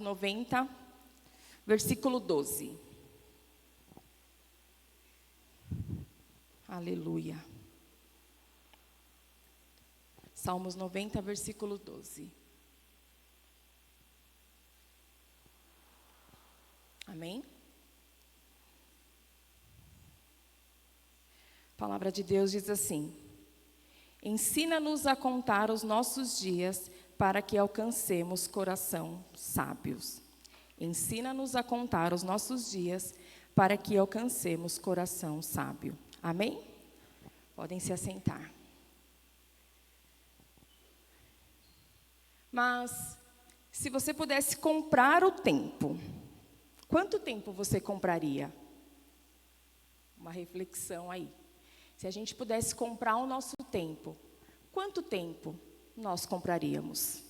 90, versículo 12. Aleluia. Salmos 90, versículo 12. Amém? A palavra de Deus diz assim: ensina-nos a contar os nossos dias para que alcancemos coração sábios. Ensina-nos a contar os nossos dias para que alcancemos coração sábio. Amém? Podem se assentar. Mas, se você pudesse comprar o tempo, quanto tempo você compraria? Uma reflexão aí. Se a gente pudesse comprar o nosso tempo, quanto tempo nós compraríamos?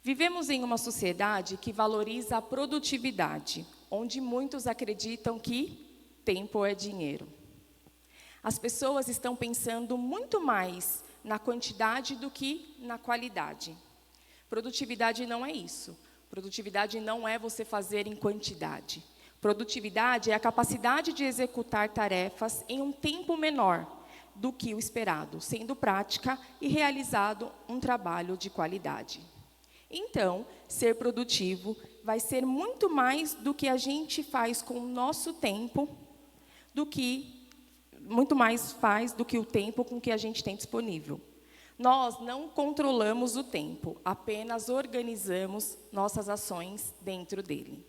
Vivemos em uma sociedade que valoriza a produtividade, onde muitos acreditam que tempo é dinheiro. As pessoas estão pensando muito mais na quantidade do que na qualidade. Produtividade não é isso. Produtividade não é você fazer em quantidade. Produtividade é a capacidade de executar tarefas em um tempo menor do que o esperado, sendo prática e realizado um trabalho de qualidade. Então, ser produtivo vai ser muito mais do que a gente faz com o nosso tempo, muito mais faz do que o tempo com que a gente tem disponível. Nós não controlamos o tempo, apenas organizamos nossas ações dentro dele.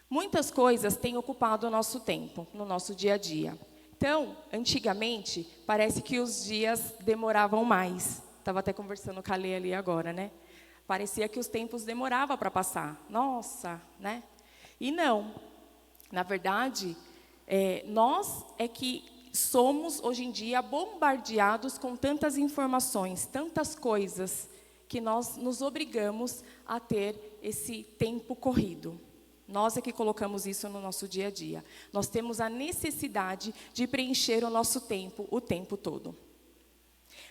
Muitas coisas têm ocupado o nosso tempo, no nosso dia a dia. Então, antigamente, parece que os dias demoravam mais. Estava até conversando com a Lê ali agora, né? Parecia que os tempos demoravam para passar. Nossa, né? E não. Na verdade, nós é que somos, hoje em dia, bombardeados com tantas informações, tantas coisas, que nós nos obrigamos a ter esse tempo corrido. Nós é que colocamos isso no nosso dia a dia. Nós temos a necessidade de preencher o nosso tempo, o tempo todo.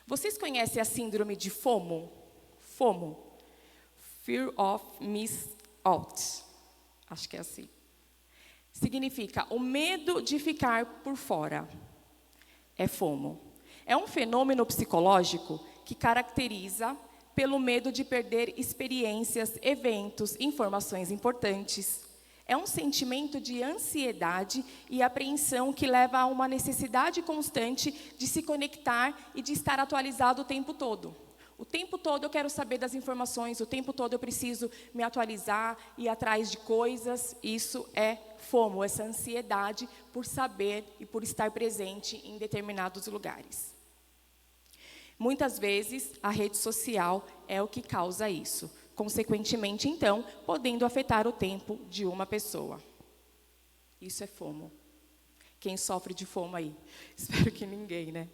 Vocês conhecem a síndrome de FOMO? FOMO. Fear of Miss Out. Acho que é assim. Significa o medo de ficar por fora. É FOMO. É um fenômeno psicológico que caracteriza pelo medo de perder experiências, eventos, informações importantes. É um sentimento de ansiedade e apreensão que leva a uma necessidade constante de se conectar e de estar atualizado o tempo todo. O tempo todo eu quero saber das informações, o tempo todo eu preciso me atualizar, ir atrás de coisas. Isso é FOMO, essa ansiedade por saber e por estar presente em determinados lugares. Muitas vezes, a rede social é o que causa isso. Consequentemente, então, podendo afetar o tempo de uma pessoa. Isso é FOMO. Quem sofre de FOMO aí? Espero que ninguém, né?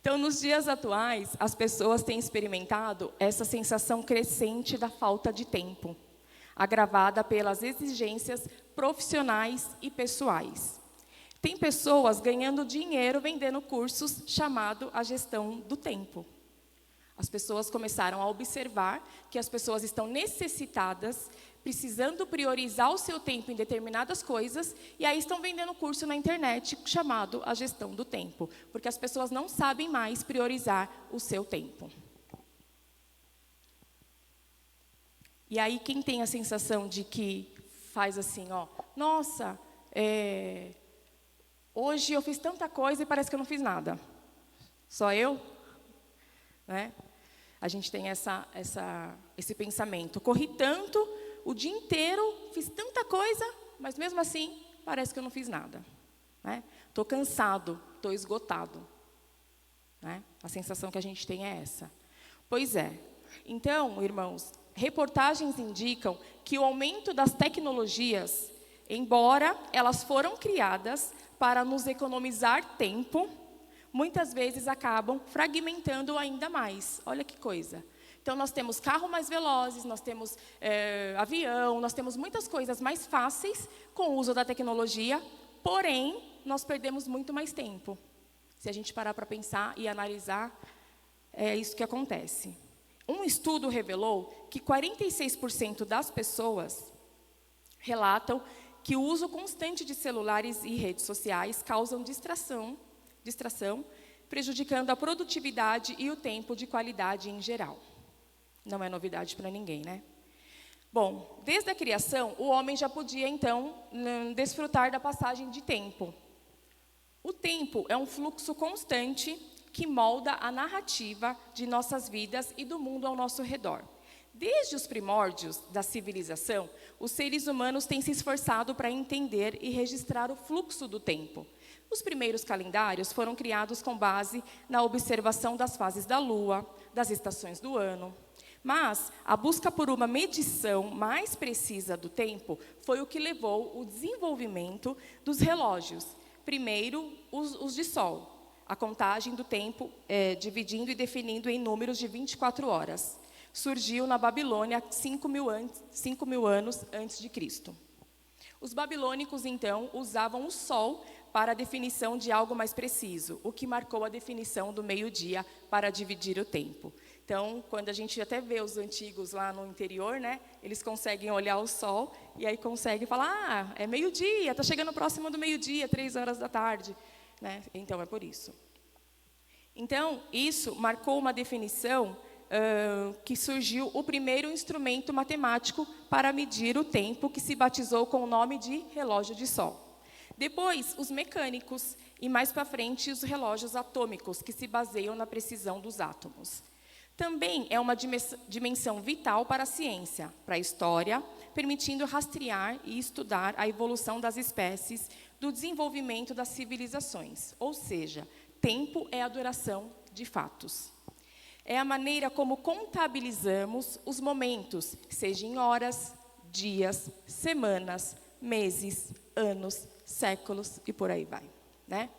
Então, nos dias atuais, as pessoas têm experimentado essa sensação crescente da falta de tempo, agravada pelas exigências profissionais e pessoais. Tem pessoas ganhando dinheiro vendendo cursos chamado a gestão do tempo. As pessoas começaram a observar que as pessoas estão necessitadas, precisando priorizar o seu tempo em determinadas coisas, e aí estão vendendo curso na internet chamado a gestão do tempo, porque as pessoas não sabem mais priorizar o seu tempo. E aí quem tem a sensação de que faz assim, nossa, hoje eu fiz tanta coisa e parece que eu não fiz nada. Só eu? Né? A gente tem esse pensamento. Corri tanto, o dia inteiro, fiz tanta coisa, mas mesmo assim, parece que eu não fiz nada. Estou cansado, estou esgotado. Né? A sensação que a gente tem é essa. Pois é. Então, irmãos, reportagens indicam que o aumento das tecnologias, embora elas foram criadas para nos economizar tempo, muitas vezes acabam fragmentando ainda mais. Olha que coisa. Então, nós temos carros mais velozes, nós temos avião, nós temos muitas coisas mais fáceis com o uso da tecnologia, porém, nós perdemos muito mais tempo. Se a gente parar para pensar e analisar, é isso que acontece. Um estudo revelou que 46% das pessoas relatam que o uso constante de celulares e redes sociais causam distração, prejudicando a produtividade e o tempo de qualidade em geral. Não é novidade para ninguém, né? Bom, desde a criação, o homem já podia, então, desfrutar da passagem de tempo. O tempo é um fluxo constante que molda a narrativa de nossas vidas e do mundo ao nosso redor. Desde os primórdios da civilização, os seres humanos têm se esforçado para entender e registrar o fluxo do tempo. Os primeiros calendários foram criados com base na observação das fases da Lua, das estações do ano. Mas a busca por uma medição mais precisa do tempo foi o que levou ao desenvolvimento dos relógios. Primeiro, os de sol. A contagem do tempo, dividindo e definindo em números de 24 horas. Surgiu na Babilônia 5.000 anos antes de Cristo. Os babilônicos, então, usavam o sol para a definição de algo mais preciso, o que marcou a definição do meio-dia para dividir o tempo. Então, quando a gente até vê os antigos lá no interior, né, eles conseguem olhar o sol e aí conseguem falar, é meio-dia, está chegando próximo do meio-dia, 3 horas da tarde. Né? Então, é por isso. Então, isso marcou uma definição que surgiu o primeiro instrumento matemático para medir o tempo, que se batizou com o nome de relógio de sol. Depois, os mecânicos e, mais para frente, os relógios atômicos, que se baseiam na precisão dos átomos. Também é uma dimensão vital para a ciência, para a história, permitindo rastrear e estudar a evolução das espécies, do desenvolvimento das civilizações. Ou seja, tempo é a duração de fatos. É a maneira como contabilizamos os momentos, seja em horas, dias, semanas, meses, anos, séculos e por aí vai. Né?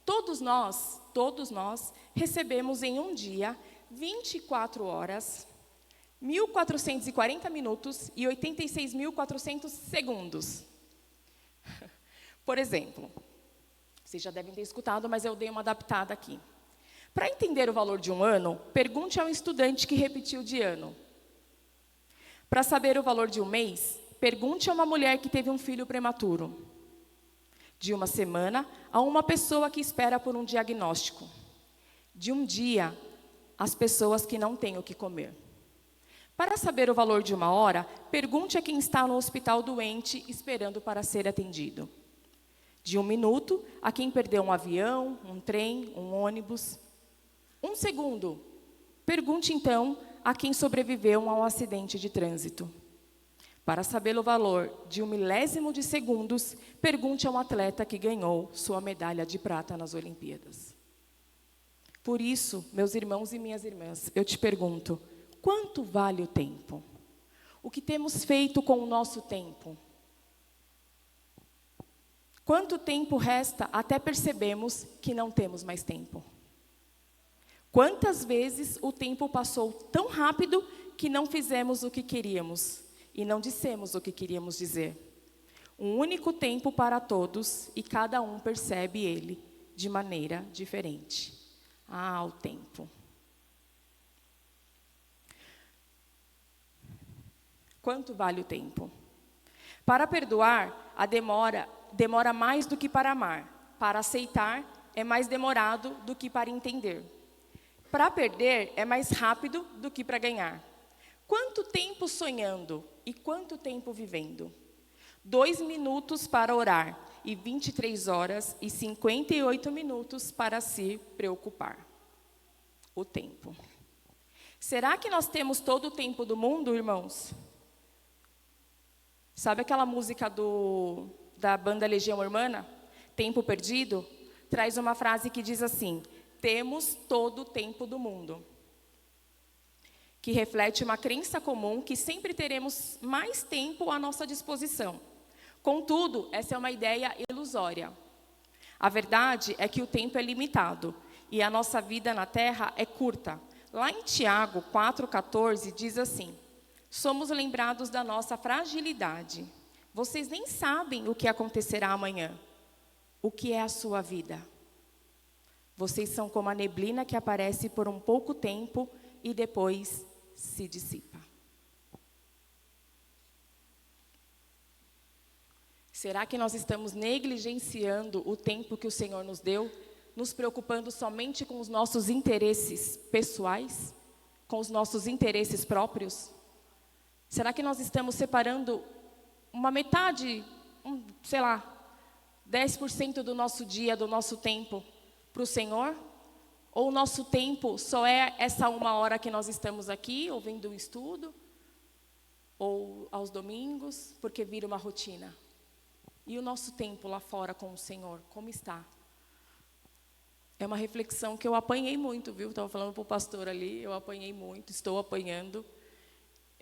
Todos nós recebemos em um dia 24 horas, 1.440 minutos e 86.400 segundos. Por exemplo, vocês já devem ter escutado, mas eu dei uma adaptada aqui. Para entender o valor de um ano, pergunte a um estudante que repetiu de ano. Para saber o valor de um mês, pergunte a uma mulher que teve um filho prematuro. De uma semana, a uma pessoa que espera por um diagnóstico. De um dia, às pessoas que não têm o que comer. Para saber o valor de uma hora, pergunte a quem está no hospital doente esperando para ser atendido. De um minuto, a quem perdeu um avião, um trem, um ônibus. Um segundo, pergunte então a quem sobreviveu a um acidente de trânsito. Para saber o valor de 1 milésimo de segundos, pergunte a um atleta que ganhou sua medalha de prata nas Olimpíadas. Por isso, meus irmãos e minhas irmãs, eu te pergunto, quanto vale o tempo? O que temos feito com o nosso tempo? Quanto tempo resta até percebemos que não temos mais tempo? Quantas vezes o tempo passou tão rápido que não fizemos o que queríamos e não dissemos o que queríamos dizer? Um único tempo para todos e cada um percebe ele de maneira diferente. O tempo. Quanto vale o tempo? Para perdoar, a demora mais do que para amar. Para aceitar, é mais demorado do que para entender. Para perder, é mais rápido do que para ganhar. Quanto tempo sonhando e quanto tempo vivendo? 2 minutos para orar e 23 horas e 58 minutos para se preocupar. O tempo. Será que nós temos todo o tempo do mundo, irmãos? Sabe aquela música da banda Legião Urbana? Tempo Perdido? Traz uma frase que diz assim: temos todo o tempo do mundo. Que reflete uma crença comum que sempre teremos mais tempo à nossa disposição. Contudo, essa é uma ideia ilusória. A verdade é que o tempo é limitado e a nossa vida na Terra é curta. Lá em Tiago 4,14 diz assim: somos lembrados da nossa fragilidade. Vocês nem sabem o que acontecerá amanhã. O que é a sua vida? Vocês são como a neblina que aparece por um pouco tempo e depois se dissipa. Será que nós estamos negligenciando o tempo que o Senhor nos deu, nos preocupando somente com os nossos interesses pessoais, com os nossos interesses próprios? Será que nós estamos separando uma metade, 10% do nosso dia, do nosso tempo, para o Senhor? Ou o nosso tempo só é essa 1 hora que nós estamos aqui, ouvindo um estudo, ou aos domingos, porque vira uma rotina? E o nosso tempo lá fora com o Senhor, como está? É uma reflexão que eu apanhei muito, viu? Estava falando para o pastor ali, eu apanhei muito, estou apanhando.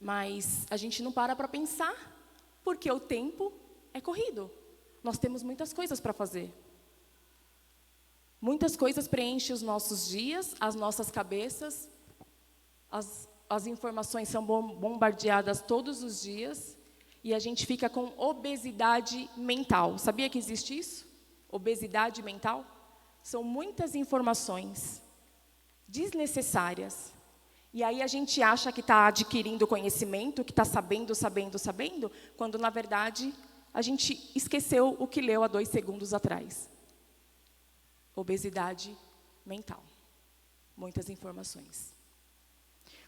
Mas a gente não para pensar, porque o tempo é corrido. Nós temos muitas coisas para fazer. Muitas coisas preenchem os nossos dias, as nossas cabeças. As informações são bombardeadas todos os dias. E a gente fica com obesidade mental. Sabia que existe isso? Obesidade mental? São muitas informações desnecessárias. E aí a gente acha que está adquirindo conhecimento, que está sabendo, quando na verdade a gente esqueceu o que leu há 2 segundos atrás. Obesidade mental. Muitas informações.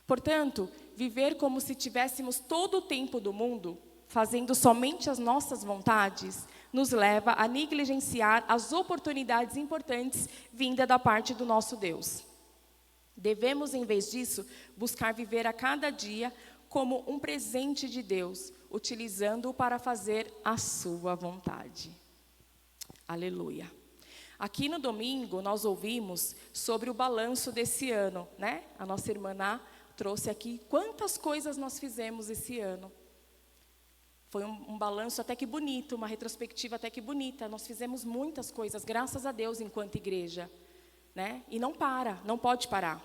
Portanto, viver como se tivéssemos todo o tempo do mundo, fazendo somente as nossas vontades, nos leva a negligenciar as oportunidades importantes vindas da parte do nosso Deus. Devemos, em vez disso, buscar viver a cada dia como um presente de Deus, utilizando-o para fazer a sua vontade. Aleluia. Aqui no domingo, nós ouvimos sobre o balanço desse ano, né? A nossa irmã Ná trouxe aqui quantas coisas nós fizemos esse ano. Foi um balanço até que bonito, uma retrospectiva até que bonita. Nós fizemos muitas coisas, graças a Deus, enquanto igreja, né? E não pode parar.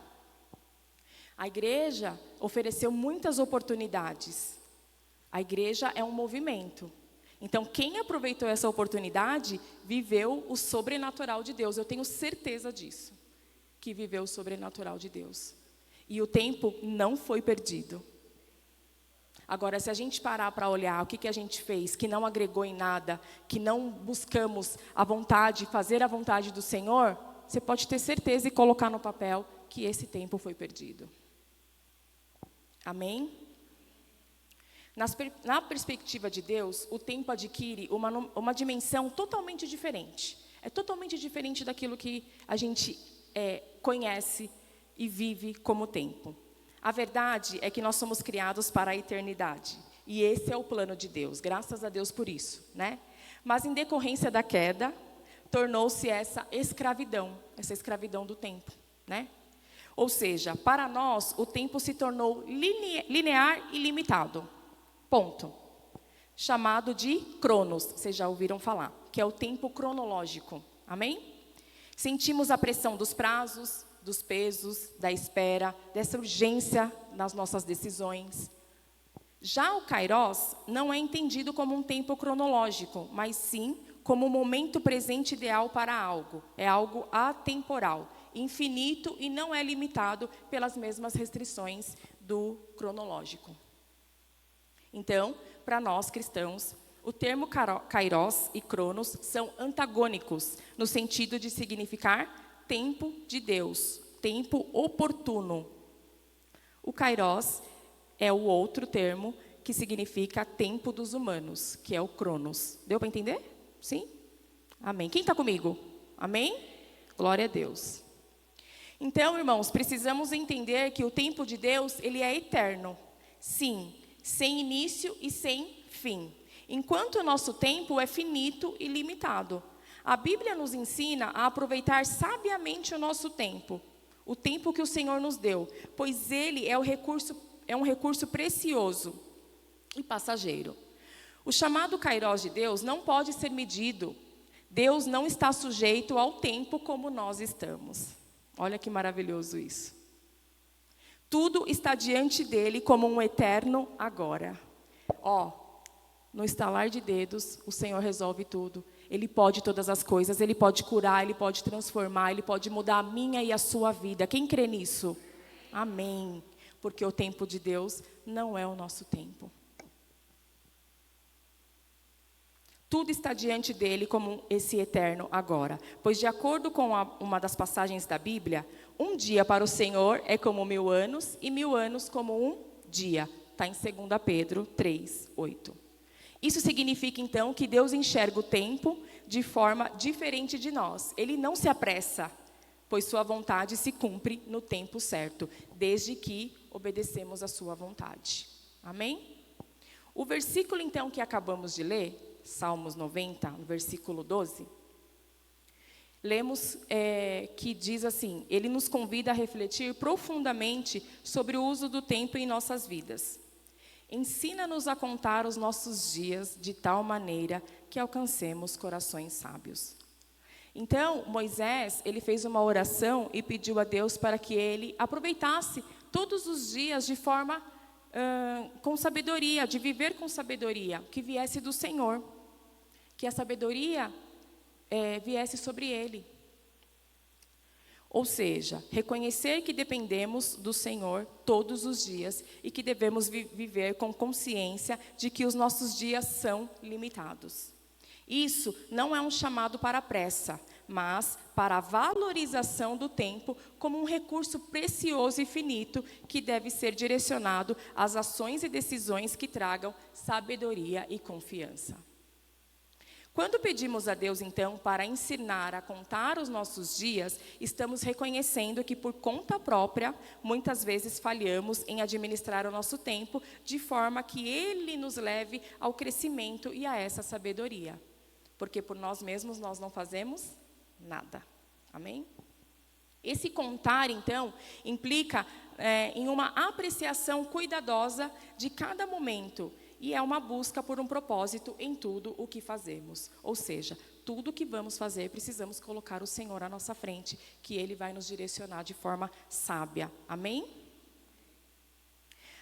A igreja ofereceu muitas oportunidades. A igreja é um movimento. Então, quem aproveitou essa oportunidade, viveu o sobrenatural de Deus. Eu tenho certeza disso, que viveu o sobrenatural de Deus. E o tempo não foi perdido. Agora, se a gente parar para olhar o que a gente fez, que não agregou em nada, que não buscamos a vontade, fazer a vontade do Senhor, você pode ter certeza e colocar no papel que esse tempo foi perdido. Amém? Na perspectiva de Deus, o tempo adquire uma dimensão totalmente diferente. É totalmente diferente daquilo que a gente conhece e vive como tempo. A verdade é que nós somos criados para a eternidade. E esse é o plano de Deus. Graças a Deus por isso, né? Mas em decorrência da queda, tornou-se essa escravidão do tempo, né? Ou seja, para nós, o tempo se tornou linear e limitado. Ponto. Chamado de cronos, vocês já ouviram falar, que é o tempo cronológico. Amém? Sentimos a pressão dos prazos, dos pesos, da espera, dessa urgência nas nossas decisões. Já o Kairos não é entendido como um tempo cronológico, mas sim como um momento presente ideal para algo. É algo atemporal, infinito e não é limitado pelas mesmas restrições do cronológico. Então, para nós cristãos, o termo Kairos e Cronos são antagônicos, no sentido de significar tempo de Deus, tempo oportuno. O Kairos é o outro termo que significa tempo dos humanos, que é o Cronos. Deu para entender? Sim? Amém. Quem está comigo? Amém? Glória a Deus. Então, irmãos, precisamos entender que o tempo de Deus, ele é eterno. Sim, sem início e sem fim. Enquanto o nosso tempo é finito e limitado. A Bíblia nos ensina a aproveitar sabiamente o nosso tempo, o tempo que o Senhor nos deu, pois ele é um recurso precioso e passageiro. O chamado Kairos de Deus não pode ser medido. Deus não está sujeito ao tempo como nós estamos. Olha que maravilhoso isso. Tudo está diante dele como um eterno agora. No estalar de dedos, o Senhor resolve tudo. Ele pode todas as coisas, Ele pode curar, Ele pode transformar, Ele pode mudar a minha e a sua vida. Quem crê nisso? Amém. porque o tempo de Deus não é o nosso tempo. Tudo está diante dele como esse eterno agora. Pois, de acordo com uma das passagens da Bíblia, um dia para o Senhor é como 1000 anos, e 1000 anos como um dia. Está em 2 Pedro 3, 8. Isso significa, então, que Deus enxerga o tempo de forma diferente de nós. Ele não se apressa, pois sua vontade se cumpre no tempo certo, desde que obedecemos a sua vontade. Amém? O versículo, então, que acabamos de ler, Salmos 90, no versículo 12, lemos que diz assim: ele nos convida a refletir profundamente sobre o uso do tempo em nossas vidas. Ensina-nos a contar os nossos dias de tal maneira que alcancemos corações sábios. Então, Moisés, ele fez uma oração e pediu a Deus para que ele aproveitasse todos os dias de forma com sabedoria, de viver com sabedoria, que viesse do Senhor, que a sabedoria viesse sobre ele. Ou seja, reconhecer que dependemos do Senhor todos os dias e que devemos viver com consciência de que os nossos dias são limitados. Isso não é um chamado para a pressa, mas para a valorização do tempo como um recurso precioso e finito que deve ser direcionado às ações e decisões que tragam sabedoria e confiança. Quando pedimos a Deus, então, para ensinar a contar os nossos dias, estamos reconhecendo que, por conta própria, muitas vezes falhamos em administrar o nosso tempo de forma que Ele nos leve ao crescimento e a essa sabedoria. Porque por nós mesmos nós não fazemos nada. Amém? Esse contar, então, implica em uma apreciação cuidadosa de cada momento. E é uma busca por um propósito em tudo o que fazemos. Ou seja, tudo o que vamos fazer, precisamos colocar o Senhor à nossa frente, que Ele vai nos direcionar de forma sábia. Amém?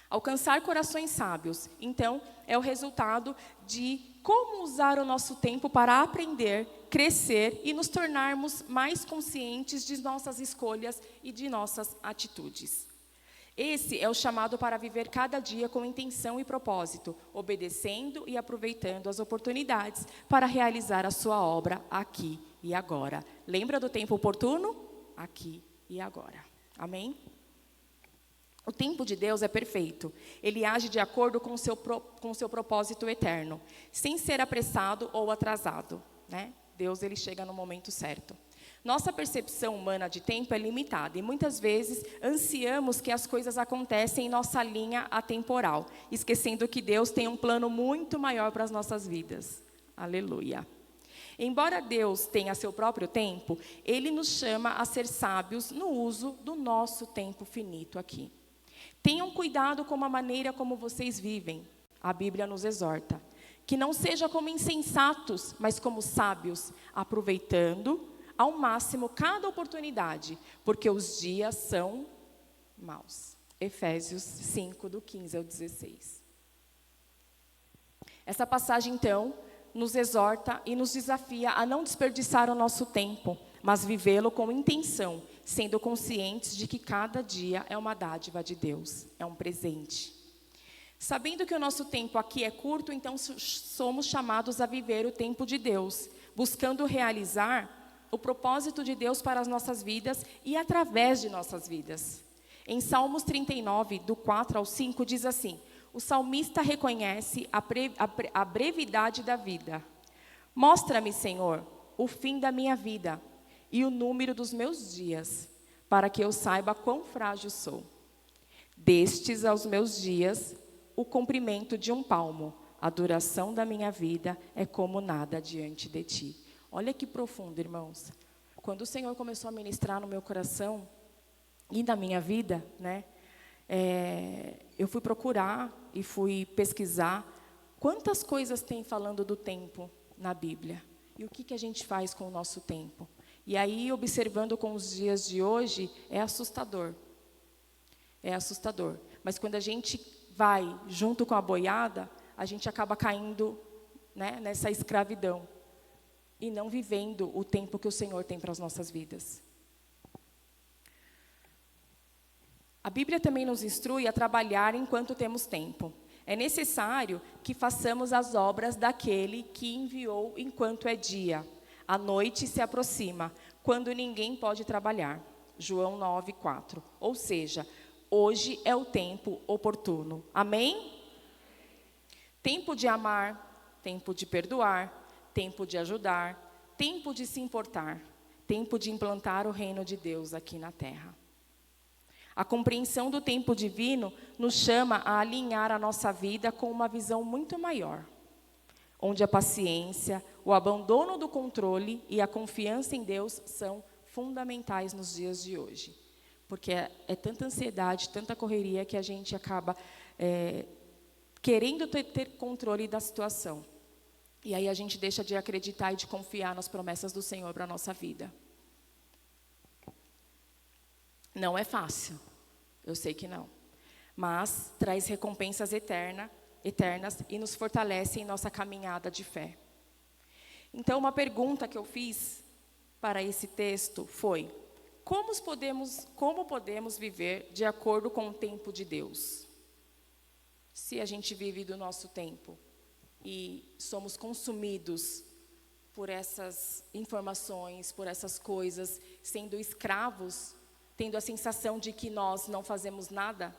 Alcançar corações sábios, então, é o resultado de como usar o nosso tempo para aprender, crescer e nos tornarmos mais conscientes de nossas escolhas e de nossas atitudes. Esse é o chamado para viver cada dia com intenção e propósito, obedecendo e aproveitando as oportunidades para realizar a sua obra aqui e agora. Lembra do tempo oportuno? Aqui e agora. Amém? O tempo de Deus é perfeito. Ele age de acordo com o seu propósito eterno, sem ser apressado ou atrasado, né? Deus, ele chega no momento certo. Nossa percepção humana de tempo é limitada e muitas vezes ansiamos que as coisas acontecem em nossa linha atemporal, esquecendo que Deus tem um plano muito maior para as nossas vidas. Aleluia. Embora Deus tenha seu próprio tempo, Ele nos chama a ser sábios no uso do nosso tempo finito aqui. Tenham cuidado com a maneira como vocês vivem. A Bíblia nos exorta. Que não seja como insensatos, mas como sábios, aproveitando ao máximo cada oportunidade, porque os dias são maus. Efésios 5, do 15 ao 16. Essa passagem, então, nos exorta e nos desafia a não desperdiçar o nosso tempo, mas vivê-lo com intenção, sendo conscientes de que cada dia é uma dádiva de Deus, é um presente. Sabendo que o nosso tempo aqui é curto, então somos chamados a viver o tempo de Deus, buscando realizar o propósito de Deus para as nossas vidas e através de nossas vidas. Em Salmos 39, do 4 ao 5, diz assim: o salmista reconhece a brevidade da vida. Mostra-me, Senhor, o fim da minha vida e o número dos meus dias, para que eu saiba quão frágil sou. Destes aos meus dias, o comprimento de um palmo, a duração da minha vida é como nada diante de ti. Olha que profundo, irmãos. Quando o Senhor começou a ministrar no meu coração e na minha vida, né, eu fui procurar e fui pesquisar quantas coisas tem falando do tempo na Bíblia e o que a gente faz com o nosso tempo. E aí, observando com os dias de hoje, é assustador. É assustador. Mas quando a gente vai junto com a boiada, a gente acaba caindo, né, nessa escravidão e não vivendo o tempo que o Senhor tem para as nossas vidas. A Bíblia também nos instrui a trabalhar enquanto temos tempo. É necessário que façamos as obras daquele que enviou enquanto é dia. A noite se aproxima, quando ninguém pode trabalhar. João 9:4. Ou seja, hoje é o tempo oportuno. Amém? Tempo de amar, tempo de perdoar, tempo de ajudar, tempo de se importar, tempo de implantar o reino de Deus aqui na terra. A compreensão do tempo divino nos chama a alinhar a nossa vida com uma visão muito maior, onde a paciência, o abandono do controle e a confiança em Deus são fundamentais nos dias de hoje. Porque é tanta ansiedade, tanta correria que a gente acaba querendo ter controle da situação. E aí a gente deixa de acreditar e de confiar nas promessas do Senhor para a nossa vida. Não é fácil, eu sei que não. Mas traz recompensas eternas e nos fortalece em nossa caminhada de fé. Então, uma pergunta que eu fiz para esse texto foi: como podemos viver de acordo com o tempo de Deus? Se a gente vive do nosso tempo e somos consumidos por essas informações, por essas coisas, sendo escravos, tendo a sensação de que nós não fazemos nada,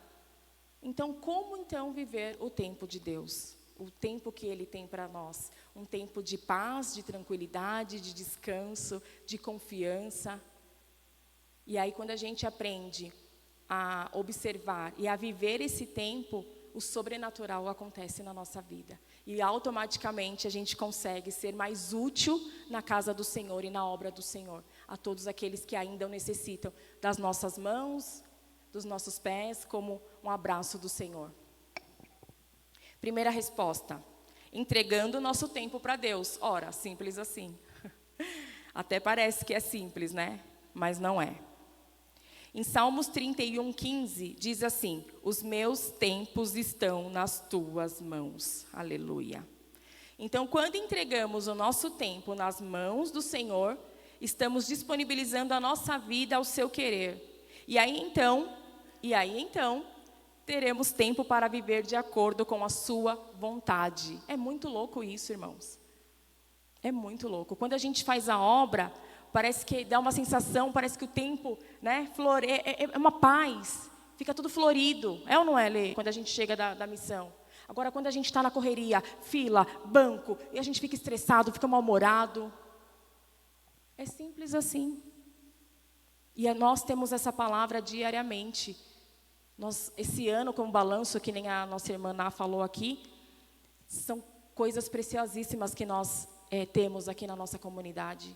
então como então viver o tempo de Deus? O tempo que Ele tem para nós, um tempo de paz, de tranquilidade, de descanso, de confiança. E aí quando a gente aprende a observar e a viver esse tempo, o sobrenatural acontece na nossa vida. E automaticamente a gente consegue ser mais útil na casa do Senhor e na obra do Senhor, a todos aqueles que ainda o necessitam das nossas mãos, dos nossos pés, como um abraço do Senhor. Primeira resposta: entregando o nosso tempo para Deus. Ora, simples assim. Até parece que é simples, né? Mas não é. Em Salmos 31:15 diz assim: os meus tempos estão nas tuas mãos. Aleluia. Então, quando entregamos o nosso tempo nas mãos do Senhor, estamos disponibilizando a nossa vida ao seu querer. E aí então, teremos tempo para viver de acordo com a sua vontade. É muito louco isso, irmãos. É muito louco. Quando a gente faz a obra, parece que dá uma sensação, parece que o tempo, né, é uma paz. Fica tudo florido. É ou não é, Lê? Quando a gente chega da missão. Agora, quando a gente está na correria, fila, banco, e a gente fica estressado, fica mal-humorado. É simples assim. E nós temos essa palavra diariamente. Nós, esse ano, como balanço, que nem a nossa irmã Ná falou aqui, são coisas preciosíssimas que nós temos aqui na nossa comunidade.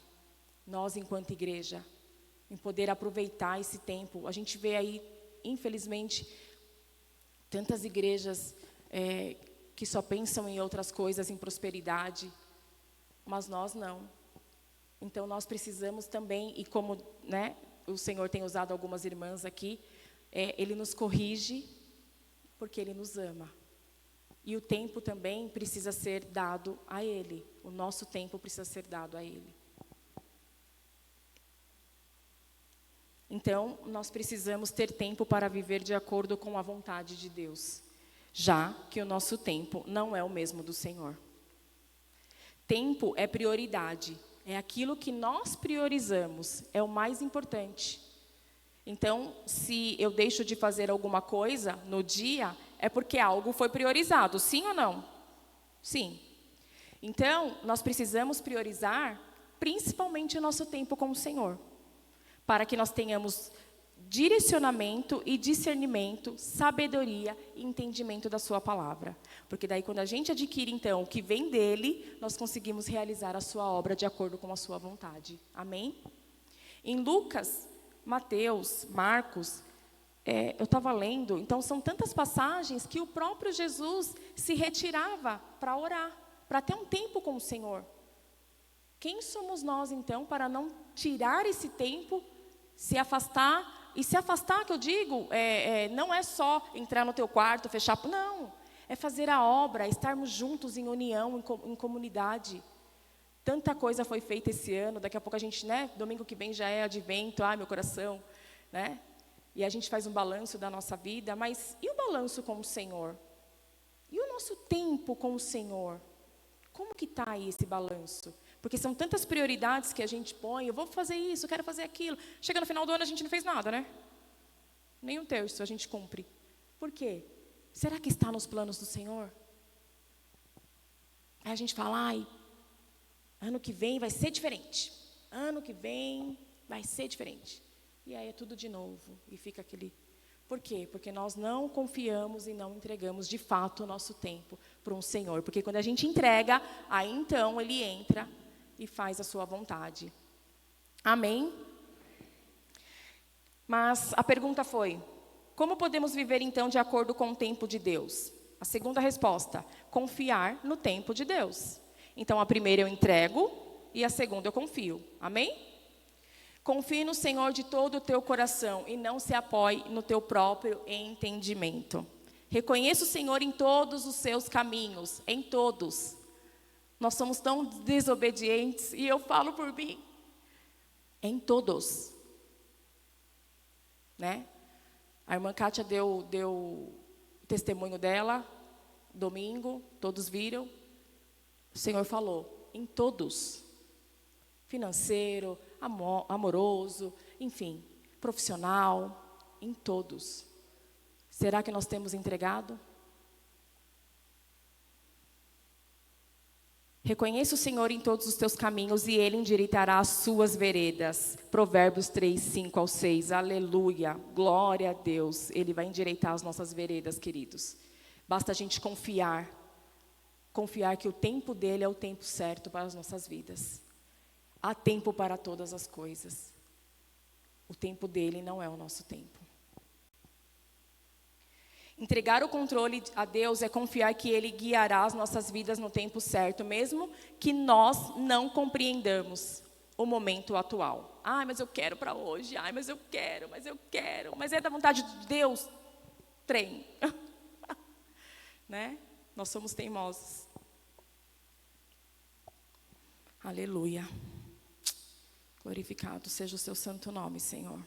Nós, enquanto igreja, em poder aproveitar esse tempo. A gente vê aí, infelizmente, tantas igrejas que só pensam em outras coisas, em prosperidade, mas nós não. Então, nós precisamos também, e como, né, o Senhor tem usado algumas irmãs aqui, Ele nos corrige porque Ele nos ama. E o tempo também precisa ser dado a Ele. O nosso tempo precisa ser dado a Ele. Então, nós precisamos ter tempo para viver de acordo com a vontade de Deus, já que o nosso tempo não é o mesmo do Senhor. Tempo é prioridade, é aquilo que nós priorizamos, é o mais importante. Então, se eu deixo de fazer alguma coisa no dia, é porque algo foi priorizado, sim ou não? Sim. Então, nós precisamos priorizar principalmente o nosso tempo com o Senhor, para que nós tenhamos direcionamento e discernimento, sabedoria e entendimento da sua palavra. Porque daí, quando a gente adquire, então, o que vem dele, nós conseguimos realizar a sua obra de acordo com a sua vontade. Amém? Em Lucas, Mateus, Marcos, eu estava lendo, então são tantas passagens que o próprio Jesus se retirava para orar, para ter um tempo com o Senhor. Quem somos nós, então, para não tirar esse tempo, se afastar? E se afastar, que eu digo, não é só entrar no teu quarto, fechar... Não, é fazer a obra, estarmos juntos em união, em comunidade. Tanta coisa foi feita esse ano, daqui a pouco a gente, né, domingo que vem já é advento, meu coração, né? e a gente faz um balanço da nossa vida, mas e o balanço com o Senhor? E o nosso tempo com o Senhor? Como que está aí esse balanço? Porque são tantas prioridades que a gente põe, eu vou fazer isso, eu quero fazer aquilo. Chega no final do ano, a gente não fez nada, né? Nem um terço a gente cumpre. Por quê? Será que está nos planos do Senhor? Aí a gente fala, ano que vem vai ser diferente. Ano que vem vai ser diferente. E aí é tudo de novo. E fica aquele... Por quê? Porque nós não confiamos e não entregamos de fato o nosso tempo para um Senhor. Porque quando a gente entrega, aí então Ele entra e faz a sua vontade. Amém? Mas a pergunta foi, como podemos viver então de acordo com o tempo de Deus? A segunda resposta, confiar no tempo de Deus. Então a primeira eu entrego e a segunda eu confio. Amém? Confie no Senhor de todo o teu coração e não se apoie no teu próprio entendimento. Reconheça o Senhor em todos os seus caminhos, em todos. Nós somos tão desobedientes e eu falo por mim, em todos. Né? A irmã Kátia deu o testemunho dela, domingo, todos viram. O Senhor falou, em todos. Financeiro, amoroso, enfim, profissional, em todos. Será que nós temos entregado? Reconheça o Senhor em todos os teus caminhos e Ele endireitará as suas veredas. Provérbios 3, 5 ao 6. Aleluia, glória a Deus. Ele vai endireitar as nossas veredas, queridos. Basta a gente confiar que o tempo dEle é o tempo certo para as nossas vidas. Há tempo para todas as coisas. O tempo dEle não é o nosso tempo. Entregar o controle a Deus é confiar que Ele guiará as nossas vidas no tempo certo, mesmo que nós não compreendamos o momento atual. Mas eu quero para hoje. Mas eu quero. Mas é da vontade de Deus? Trem. Né? Nós somos teimosos. Aleluia. Glorificado seja o seu santo nome, Senhor.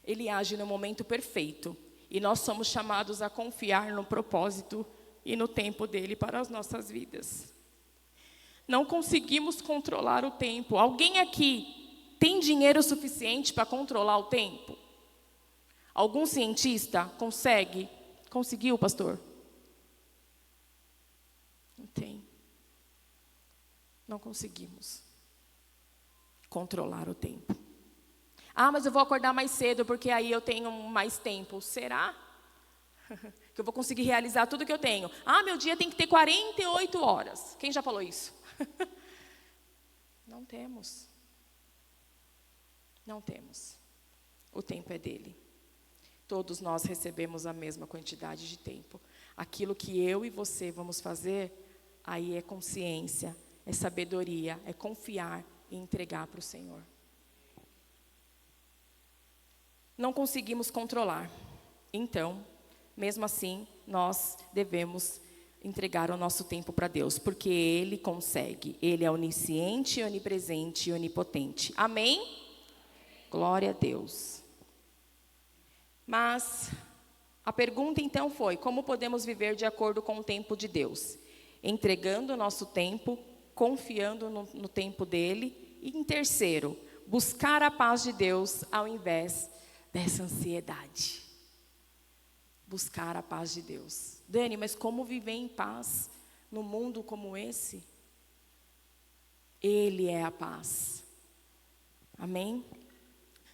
Ele age no momento perfeito. E nós somos chamados a confiar no propósito e no tempo dele para as nossas vidas. Não conseguimos controlar o tempo. Alguém aqui tem dinheiro suficiente para controlar o tempo? Algum cientista consegue? Conseguiu, pastor? Não tem. Não conseguimos controlar o tempo. Mas eu vou acordar mais cedo porque aí eu tenho mais tempo. Será? Que eu vou conseguir realizar tudo que eu tenho. Meu dia tem que ter 48 horas. Quem já falou isso? Não temos. Não temos. O tempo é dele. Todos nós recebemos a mesma quantidade de tempo. Aquilo que eu e você vamos fazer, aí é consciência, é sabedoria, é confiar e entregar para o Senhor. Não conseguimos controlar. Então, mesmo assim, nós devemos entregar o nosso tempo para Deus, porque Ele consegue. Ele é onisciente, onipresente e onipotente. Amém? Glória a Deus. Mas a pergunta então foi, como podemos viver de acordo com o tempo de Deus? Entregando o nosso tempo, confiando no tempo dEle. E em terceiro, buscar a paz de Deus ao invés dessa ansiedade. Buscar a paz de Deus. Dani, mas como viver em paz num mundo como esse? Ele é a paz. Amém?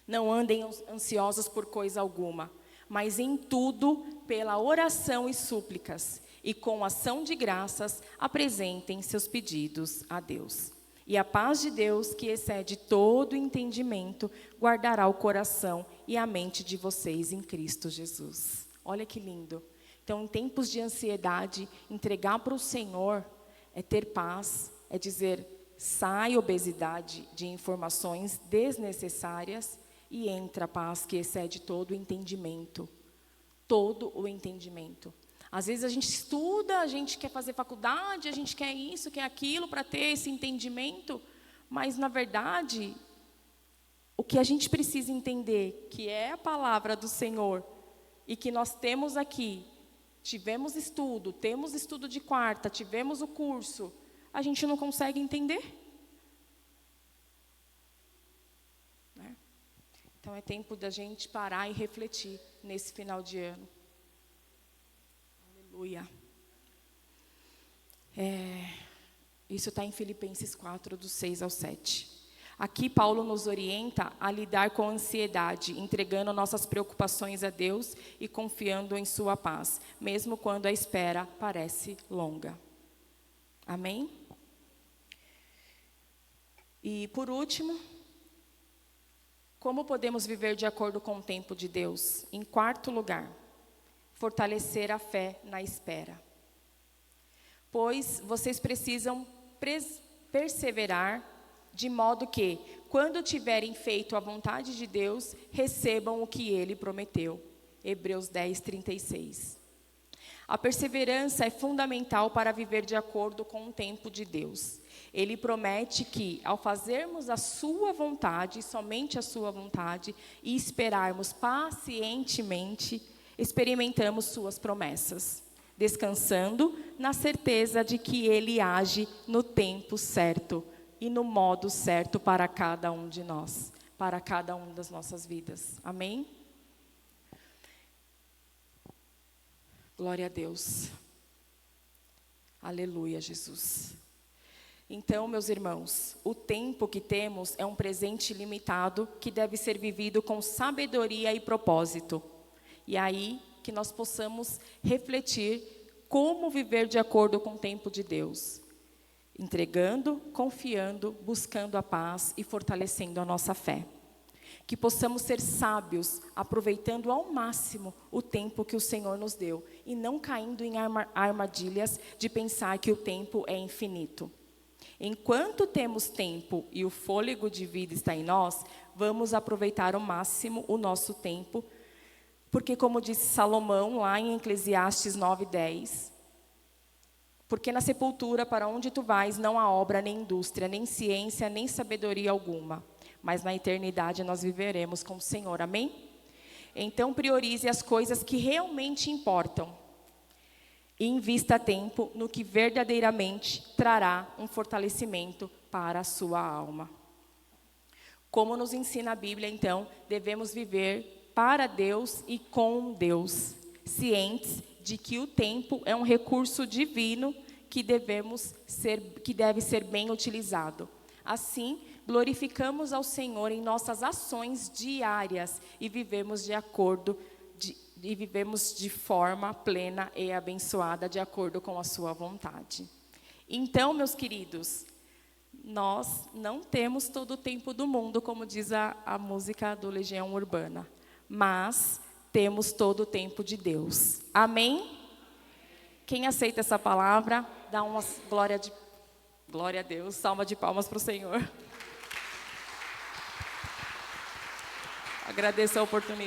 Não andem ansiosos por coisa alguma, mas em tudo, pela oração e súplicas, e com ação de graças, apresentem seus pedidos a Deus. E a paz de Deus, que excede todo entendimento, guardará o coração e a mente de vocês em Cristo Jesus. Olha que lindo. Então, em tempos de ansiedade, entregar para o Senhor é ter paz, é dizer, sai obesidade de informações desnecessárias e entra a paz que excede todo o entendimento. Todo o entendimento. Às vezes a gente estuda, a gente quer fazer faculdade, a gente quer isso, quer aquilo para ter esse entendimento, mas na verdade o que a gente precisa entender, que é a palavra do Senhor, e que nós temos aqui, tivemos estudo, temos estudo de quarta, tivemos o curso, a gente não consegue entender? Né? Então é tempo da gente parar e refletir nesse final de ano. Aleluia. Isso está em Filipenses 4, do 6 ao 7. Aqui Paulo nos orienta a lidar com a ansiedade, entregando nossas preocupações a Deus e confiando em sua paz, mesmo quando a espera parece longa. Amém? E por último, como podemos viver de acordo com o tempo de Deus? Em quarto lugar, fortalecer a fé na espera. Pois vocês precisam perseverar, de modo que, quando tiverem feito a vontade de Deus, recebam o que Ele prometeu. Hebreus 10, 36. A perseverança é fundamental para viver de acordo com o tempo de Deus. Ele promete que, ao fazermos a sua vontade, somente a sua vontade, e esperarmos pacientemente, experimentamos suas promessas, descansando na certeza de que Ele age no tempo certo e no modo certo para cada um de nós, para cada uma das nossas vidas. Amém? Glória a Deus. Aleluia, Jesus. Então, meus irmãos, o tempo que temos é um presente limitado que deve ser vivido com sabedoria e propósito. E aí que nós possamos refletir como viver de acordo com o tempo de Deus. Entregando, confiando, buscando a paz e fortalecendo a nossa fé. Que possamos ser sábios, aproveitando ao máximo o tempo que o Senhor nos deu e não caindo em armadilhas de pensar que o tempo é infinito. Enquanto temos tempo e o fôlego de vida está em nós, vamos aproveitar ao máximo o nosso tempo, porque como disse Salomão lá em Eclesiastes 9:10, porque na sepultura para onde tu vais não há obra, nem indústria, nem ciência, nem sabedoria alguma. Mas na eternidade nós viveremos com o Senhor. Amém? Então priorize as coisas que realmente importam. E invista tempo no que verdadeiramente trará um fortalecimento para a sua alma. Como nos ensina a Bíblia, então, devemos viver para Deus e com Deus, cientes de que o tempo é um recurso divino que deve ser bem utilizado. Assim, glorificamos ao Senhor em nossas ações diárias e vivemos de forma plena e abençoada, de acordo com a sua vontade. Então, meus queridos, nós não temos todo o tempo do mundo, como diz a música do Legião Urbana, mas temos todo o tempo de Deus. Amém? Quem aceita essa palavra, dá uma glória a Deus, salva de palmas para o Senhor. Agradeço a oportunidade.